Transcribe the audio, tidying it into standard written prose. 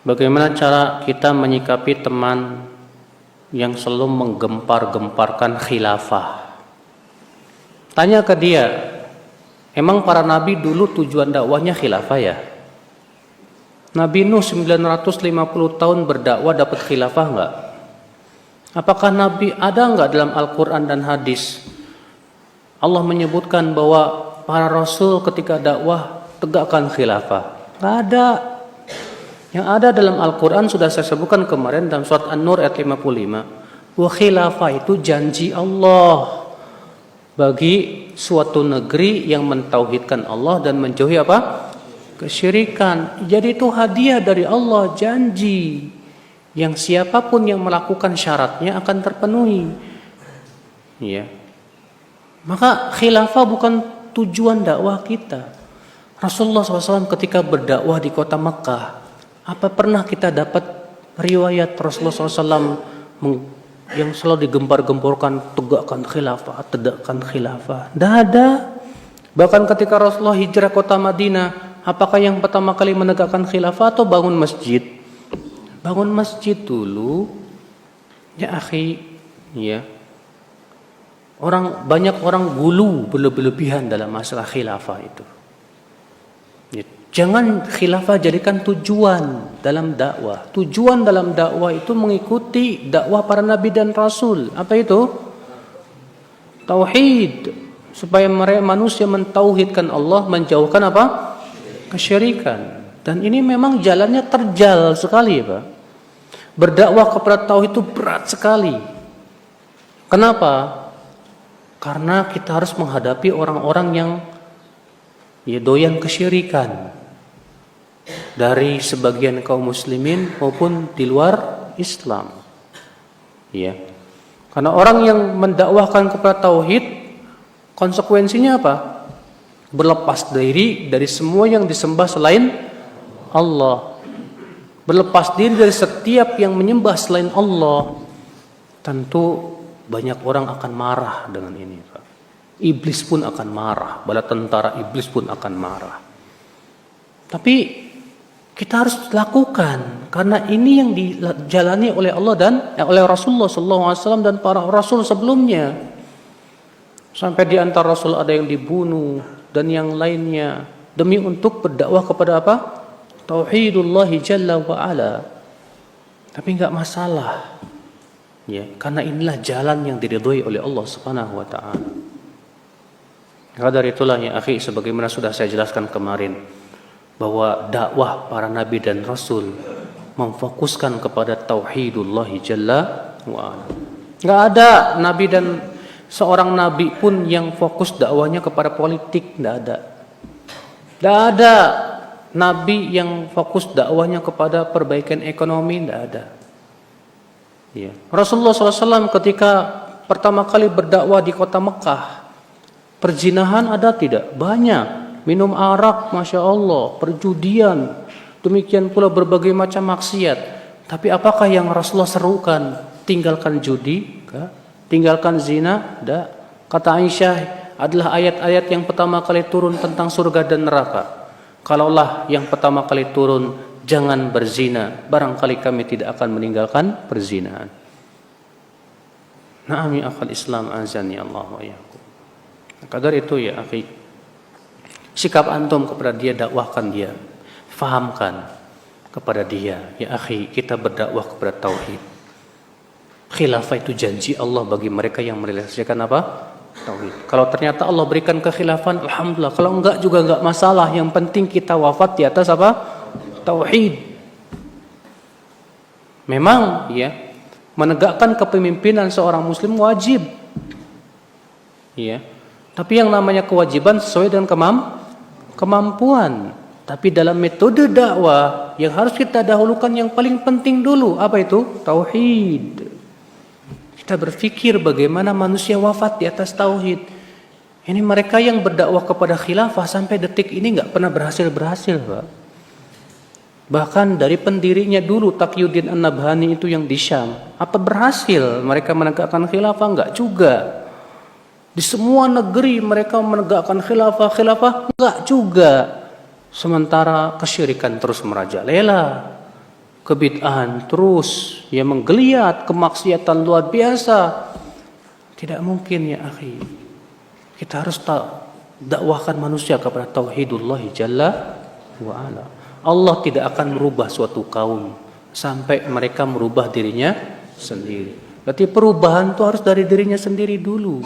Bagaimana cara kita menyikapi teman yang selalu menggempar-gemparkan khilafah? Tanya ke dia, emang para nabi dulu tujuan dakwahnya khilafah ya? Nabi Nuh 950 tahun berdakwah dapat khilafah enggak? Apakah Nabi ada enggak dalam Al-Quran dan hadis? Allah menyebutkan bahwa para rasul ketika dakwah tegakkan khilafah. Enggak ada. Yang ada dalam Al-Quran sudah saya sebutkan kemarin dalam surat An-Nur ayat 55. Wa khilafah itu janji Allah bagi suatu negeri yang mentauhidkan Allah dan menjauhi apa? Kesyirikan. Jadi itu hadiah dari Allah, janji yang siapapun yang melakukan syaratnya akan terpenuhi. Ya. Maka khilafah bukan tujuan dakwah kita. Rasulullah SAW ketika berdakwah di kota Mekah, apa pernah kita dapat riwayat Rasulullah SAW yang selalu digempar-gemborkan tegakkan khilafah? Tidak ada. Bahkan ketika Rasulullah hijrah kota Madinah, apakah yang pertama kali menegakkan khilafah atau bangun masjid? Bangun masjid dulu. Ya akhi, ya. Banyak orang gulu berlebihan dalam masalah khilafah itu. Ya. Jangan khilafah jadikan tujuan dalam dakwah. Tujuan dalam dakwah itu mengikuti dakwah para nabi dan rasul. Apa itu? Tauhid. Supaya mereka manusia mentauhidkan Allah, menjauhkan apa? Kesyirikan. Dan ini memang jalannya terjal sekali, Pak. Berdakwah kepada tauhid itu berat sekali. Kenapa? Karena kita harus menghadapi orang-orang yang doyan kesyirikan dari sebagian kaum muslimin maupun di luar Islam. Ya. Karena orang yang mendakwahkan kepada tauhid, konsekuensinya apa? Berlepas diri dari semua yang disembah selain Allah. Berlepas diri dari setiap yang menyembah selain Allah. Tentu banyak orang akan marah dengan ini, Pak. Iblis pun akan marah, bala tentara iblis pun akan marah. Tapi kita harus lakukan karena ini yang dijalani oleh Allah dan oleh Rasulullah SAW dan para rasul sebelumnya. Sampai di antara rasul ada yang dibunuh dan yang lainnya demi untuk berdakwah kepada apa? Tauhidullah jalla wa ala. Tapi enggak masalah. Ya, karena inilah jalan yang diridhoi oleh Allah Subhanahu wa taala. Maka dari itulah ya akhi, sebagaimana sudah saya jelaskan kemarin bahwa dakwah para nabi dan rasul memfokuskan kepada tauhidullah jalla wa ala. Enggak ada nabi dan seorang nabi pun yang fokus dakwahnya kepada politik, enggak ada. Enggak ada nabi yang fokus dakwahnya kepada perbaikan ekonomi, enggak ada. Ya. Rasulullah SAW ketika pertama kali berdakwah di kota Mekah, perzinahan ada tidak? Banyak. Minum arak, Masya Allah, perjudian, demikian pula berbagai macam maksiat. Tapi apakah yang Rasulullah serukan? Tinggalkan judi, tinggalkan zina, tidak. Kata Aisyah, adalah ayat-ayat yang pertama kali turun tentang surga dan neraka. Kalaulah yang pertama kali turun, jangan berzina, barangkali kami tidak akan meninggalkan perzinahan. Na'am ya akhal Islam, azani Allah wa iyyakum. Maka dari itu ya akhi, sikap antum kepada dia, dakwahkan dia, fahamkan kepada dia, ya akhi, kita berdakwah kepada tauhid. Khilafah itu janji Allah bagi mereka yang merealisasikan apa? Tauhid. Kalau ternyata Allah berikan kekhilafan, alhamdulillah. Kalau enggak juga enggak masalah. Yang penting kita wafat di atas apa? Tauhid. Memang ya, menegakkan kepemimpinan seorang muslim wajib. Ya. Tapi yang namanya kewajiban sesuai dengan kemampuan. Tapi dalam metode dakwah yang harus kita dahulukan yang paling penting dulu, apa itu? Tauhid. Kita berpikir bagaimana manusia wafat di atas tauhid. Ini mereka yang berdakwah kepada khilafah sampai detik ini enggak pernah berhasil, Pak. Bahkan dari pendirinya dulu Taqiyuddin An-Nabhani itu yang di Syam, apa berhasil mereka menegakkan khilafah? Enggak juga. Di semua negeri mereka menegakkan khilafah enggak juga. Sementara kesyirikan terus merajalela. kebid'ahan terus, ya menggeliat, kemaksiatan luar biasa. Tidak mungkin ya akhi. Kita harus dakwahkan manusia kepada tauhidullah jalla wa ala. Allah tidak akan merubah suatu kaum sampai mereka merubah dirinya sendiri. Berarti perubahan itu harus dari dirinya sendiri dulu.